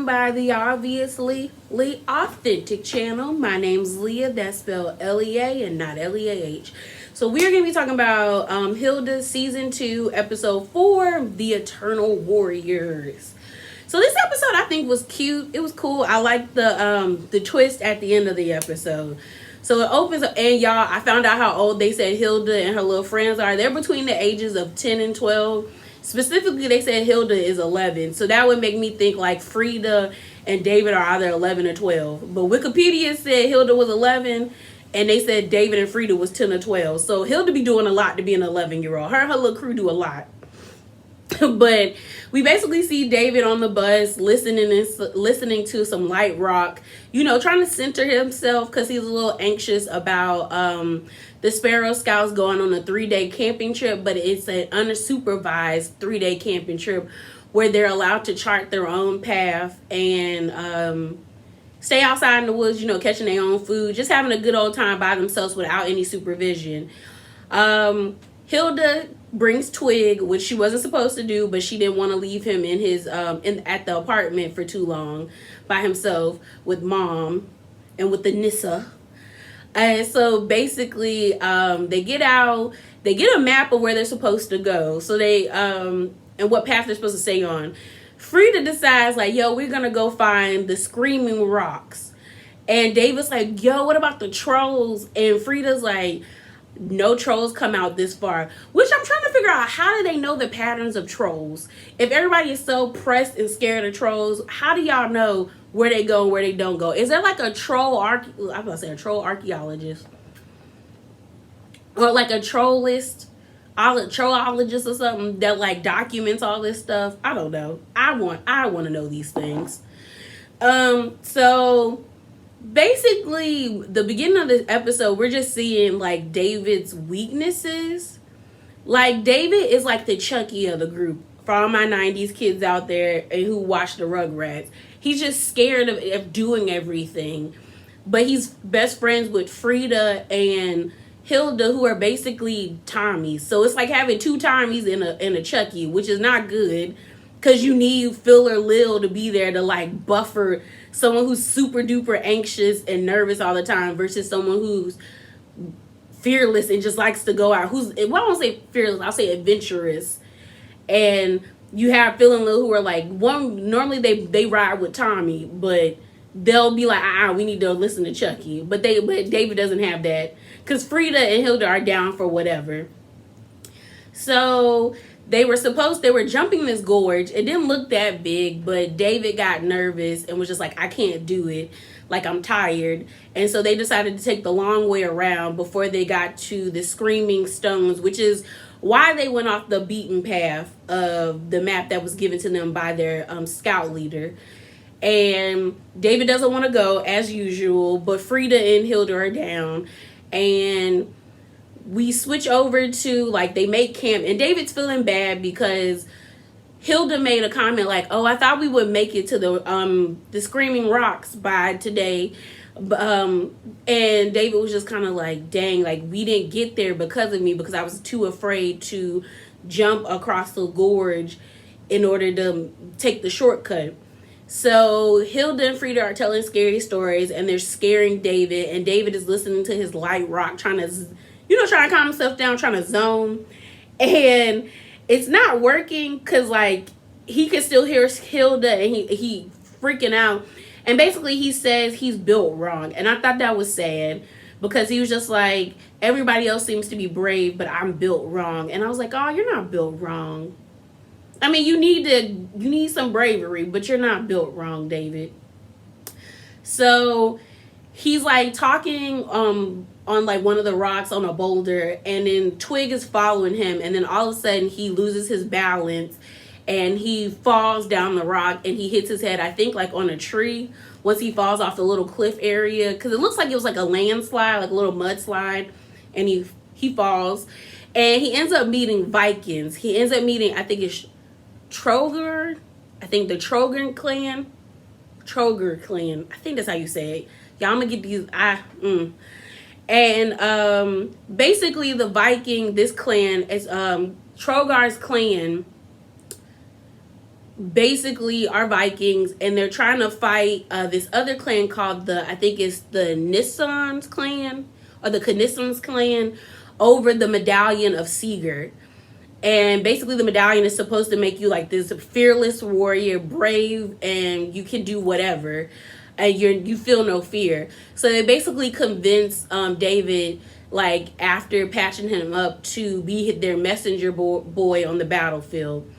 welcome by the obviously authentic channel. My name's Leah, that's spelled Lea and not Leah. So we're going to be talking about Hilda season 2 episode 4, The Eternal Warriors. So this episode I think was cute. It was cool. I liked the twist at the end of the episode. So it opens up, and y'all, I found out how old they said Hilda and her little friends are. They're between the ages of 10 and 12. Specifically, they said Hilda is 11. So that would make me think like Frida and David are either 11 or 12. But Wikipedia said Hilda was 11, and they said David and Frida was 10 or 12. So Hilda be doing a lot to be an 11-year-old. Her and her little crew do a lot. But we basically see David on the bus listening to some light rock, trying to center himself because he's a little anxious about the Sparrow Scouts going on a 3-day camping trip, but it's an unsupervised 3-day camping trip where they're allowed to chart their own path and stay outside in the woods, catching their own food, just having a good old time by themselves without any supervision. Hilda brings Twig, which she wasn't supposed to do, but she didn't want to leave him in his at the apartment for too long by himself with Mom and with the Nissa. And so basically, they get out, they get a map of where they're supposed to go. So they and what path they're supposed to stay on. Frida decides like, yo, we're gonna go find the Screaming Rocks. And David's like, yo, what about the trolls? And Frida's like, no trolls come out this far. Which I'm trying to figure out, how do they know the patterns of trolls? If everybody is so pressed and scared of trolls, how do y'all know where they go and where they don't go? Is there like a troll archaeologist? Or like a trollologist or something that like documents all this stuff? I don't know. I want to know these things. So basically, the beginning of this episode, we're just seeing like David's weaknesses. Like David is like the Chucky of the group. For all my 90s kids out there and who watch the Rugrats, he's just scared of doing everything. But he's best friends with Frida and Hilda, who are basically Tommies. So it's like having 2 Tommies in a Chucky, which is not good because you need Phil or Lil to be there to like buffer someone who's super duper anxious and nervous all the time versus someone who's fearless and just likes to go out. Well, I won't say fearless, I'll say adventurous. And you have Phil and Lil who are like, normally they ride with Tommy, but they'll be like, we need to listen to Chucky. But David doesn't have that because Frida and Hilda are down for whatever. So they were jumping this gorge. It didn't look that big, but David got nervous and was just like, I can't do it. Like, I'm tired. And so they decided to take the long way around before they got to the Screaming Stones, which is why they went off the beaten path of the map that was given to them by their scout leader. And David doesn't want to go as usual, but Frida and Hilda are down. And we switch over to like they make camp, and David's feeling bad because Hilda made a comment like, oh, I thought we would make it to the Screaming Rocks by today. And David was just kind of like, dang, like we didn't get there because of me, because I was too afraid to jump across the gorge in order to take the shortcut. So Hilda and Frida are telling scary stories and they're scaring David, and David is listening to his light rock, trying to calm himself down, trying to zone. And it's not working because like he can still hear Hilda and he freaking out. And basically he says he's built wrong. And I thought that was sad because he was just like, everybody else seems to be brave, but I'm built wrong. And I was like, oh, you're not built wrong. I mean, you need some bravery, but you're not built wrong, David. So he's like talking on like one of the rocks on a boulder, and then Twig is following him, and then all of a sudden he loses his balance and he falls down the rock and he hits his head, I think like on a tree, once he falls off the little cliff area, because it looks like it was like a landslide, like a little mudslide, and he falls and he ends up meeting Vikings. He ends up meeting, I think it's Troger, I think the Troger clan, I think that's how you say it. Y'all, I'm gonna get these And basically the Viking, this clan is Trogar's clan basically are Vikings, and they're trying to fight this other clan called I think it's the Nissans clan, or the Knissans clan, over the medallion of Sigurd. And basically the medallion is supposed to make you like this fearless warrior, brave, and you can do whatever, and you feel no fear. So they basically convince David, like after patching him up, to be their messenger boy on the battlefield.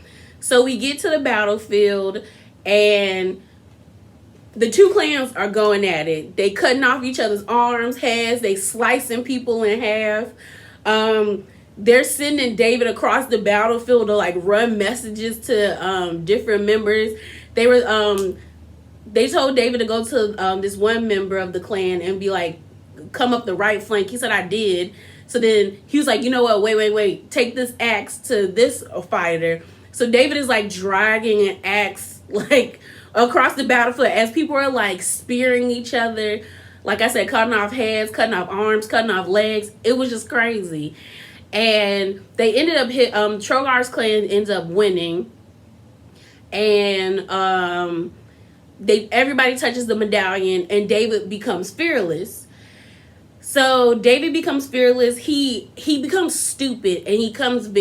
So we get to the battlefield, and the two clans are going at it. They cutting off each other's arms, heads. They slicing people in half. They're sending David across the battlefield to like run messages to different members. They told David to go to this one member of the clan and be like, come up the right flank. He said, I did. So then he was like, you know what? Wait. Take this axe to this fighter. So David is like dragging an axe like across the battlefield as people are like spearing each other. Like I said, cutting off heads, cutting off arms, cutting off legs. It was just crazy. And they ended up Trogar's clan ends up winning. And everybody touches the medallion, and David becomes fearless. So David becomes fearless. He becomes stupid, and he becomes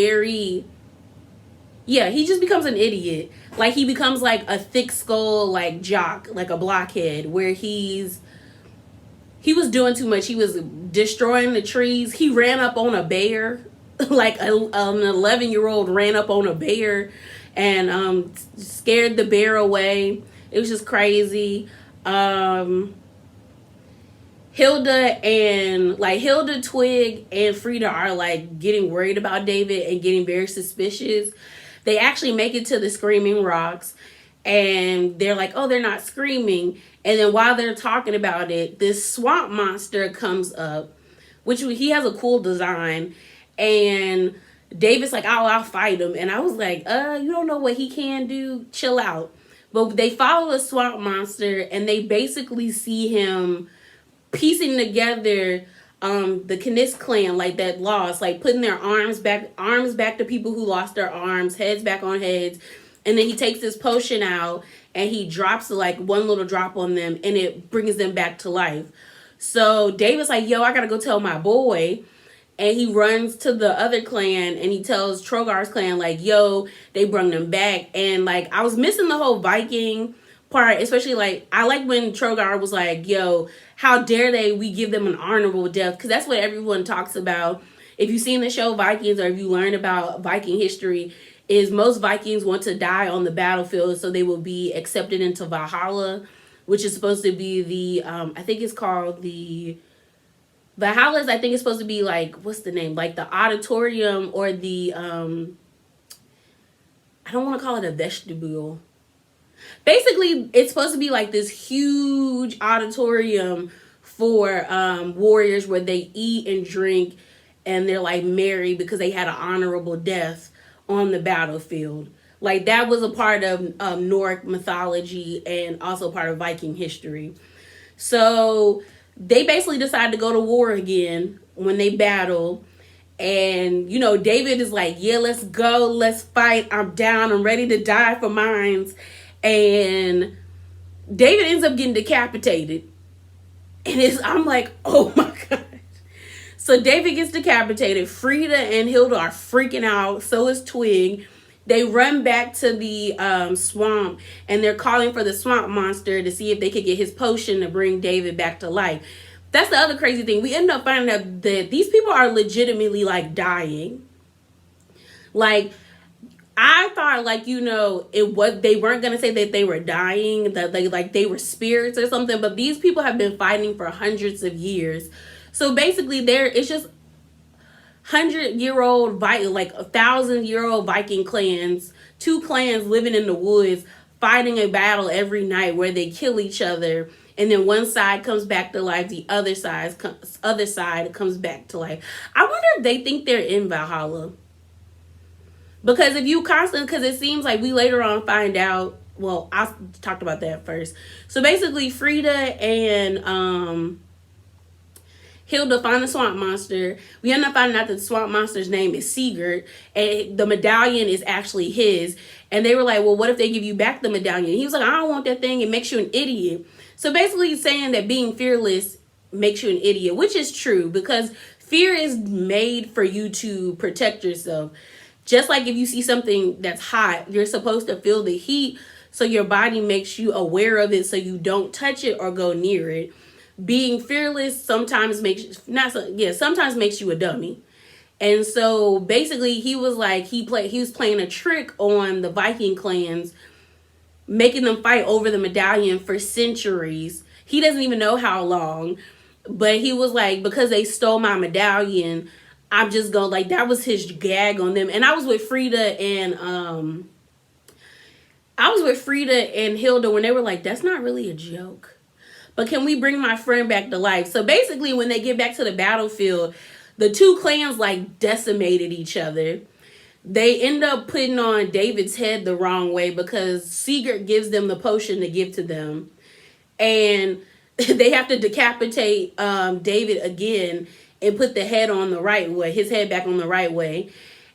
he just becomes an idiot. Like he becomes like a thick skull, like jock, like a blockhead, where he was doing too much. He was destroying the trees. He ran up on a bear, like an 11-year-old ran up on a bear and scared the bear away. It was just crazy. Hilda, Twig, and Frida are like getting worried about David and getting very suspicious. They actually make it to the Screaming Rocks, and they're like, oh, they're not screaming. And then while they're talking about it, this swamp monster comes up, which he has a cool design. And David's like, oh, I'll fight him. And I was like, you don't know what he can do? Chill out. But they follow the swamp monster, and they basically see him piecing together the Kniss clan, like that lost, like putting their arms back to people who lost their arms, heads back on heads. And then he takes this potion out and he drops like one little drop on them, and it brings them back to life. So David's like, yo, I gotta go tell my boy. And he runs to the other clan and he tells Trogar's clan, like, yo, they brought them back. And like, I was missing the whole Viking part, especially like, I like when Trogar was like, yo, how dare we give them an honorable death? Because that's what everyone talks about. If you've seen the show Vikings, or if you learn about Viking history, is most Vikings want to die on the battlefield so they will be accepted into Valhalla, which is supposed to be the, I think it's called the Valhalla's, I think it's supposed to be like, what's the name? Like the auditorium, or the, I don't want to call it a vestibule. Basically, it's supposed to be like this huge auditorium for warriors where they eat and drink and they're like merry because they had an honorable death on the battlefield. Like that was a part of Nordic mythology and also part of Viking history. So they basically decide to go to war again when they battle. And, you know, David is like, yeah, let's go. Let's fight. I'm down. I'm ready to die for mines. And David ends up getting decapitated. And I'm like, oh my God. So David gets decapitated. Frida and Hilda are freaking out. So is Twig. They run back to the swamp, and they're calling for the swamp monster to see if they could get his potion to bring David back to life. That's the other crazy thing. We end up finding out that these people are legitimately like dying. Like, I thought, like, you know, they weren't gonna say that they were dying, that they were spirits or something, but these people have been fighting for hundreds of years. So basically it's just 100-year-old Viking, like 1,000-year-old Viking clans, two clans living in the woods, fighting a battle every night where they kill each other, and then one side comes back to life, the other side comes back to life. I wonder if they think they're in Valhalla. Because because it seems like we later on find out, well, I talked about that first. So basically Frida and Hilda find the swamp monster. We end up finding out that the swamp monster's name is Sigurd, and the medallion is actually his. And they were like, well, what if they give you back the medallion? And he was like, I don't want that thing. It makes you an idiot. So basically he's saying that being fearless makes you an idiot, which is true, because fear is made for you to protect yourself. Just like if you see something that's hot, you're supposed to feel the heat, so your body makes you aware of it so you don't touch it or go near it. Being fearless sometimes sometimes makes you a dummy. And so basically he was like, he was playing a trick on the Viking clans, making them fight over the medallion for centuries. He doesn't even know how long, but he was like, because they stole my medallion, I'm just going, like, that was his gag on them. And I was with Frida and Hilda when they were like, that's not really a joke, but can we bring my friend back to life? So basically when they get back to the battlefield, the two clans like decimated each other. They end up putting on David's head the wrong way because Sigurd gives them the potion to give to them. And they have to decapitate David again and put the head on the right way, his head back on the right way.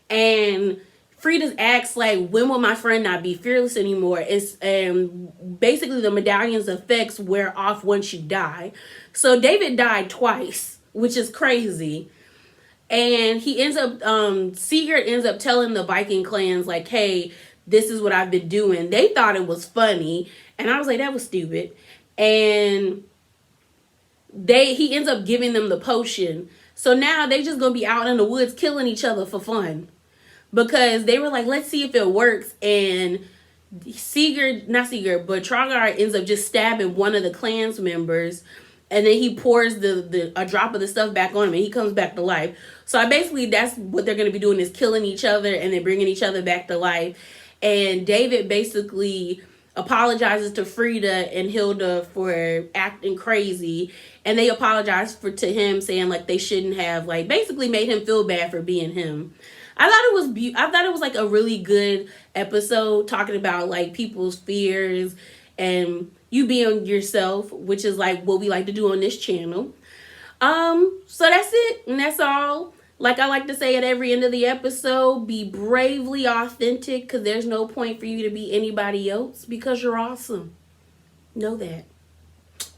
And Frida's asks, like, when will my friend not be fearless anymore? And basically the medallion's effects wear off once you die. So David died twice, which is crazy. And he ends up, Sigurd ends up telling the Viking clans, like, hey, this is what I've been doing. They thought it was funny. And I was like, that was stupid. And he ends up giving them the potion. So now they just going to be out in the woods killing each other for fun. Because they were like, let's see if it works. And Tragar ends up just stabbing one of the clans members. And then he pours a drop of the stuff back on him and he comes back to life. So basically that's what they're going to be doing, is killing each other and then bringing each other back to life. And David basically apologizes to Frida and Hilda for acting crazy. And they apologize to him, saying like they shouldn't have, like, basically made him feel bad for being him. I thought it was like a really good episode talking about like people's fears and you being yourself, which is like what we like to do on this channel. So that's it, and that's all. Like I like to say at every end of the episode, be bravely authentic, because there's no point for you to be anybody else, because you're awesome. Know that.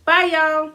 Bye, y'all.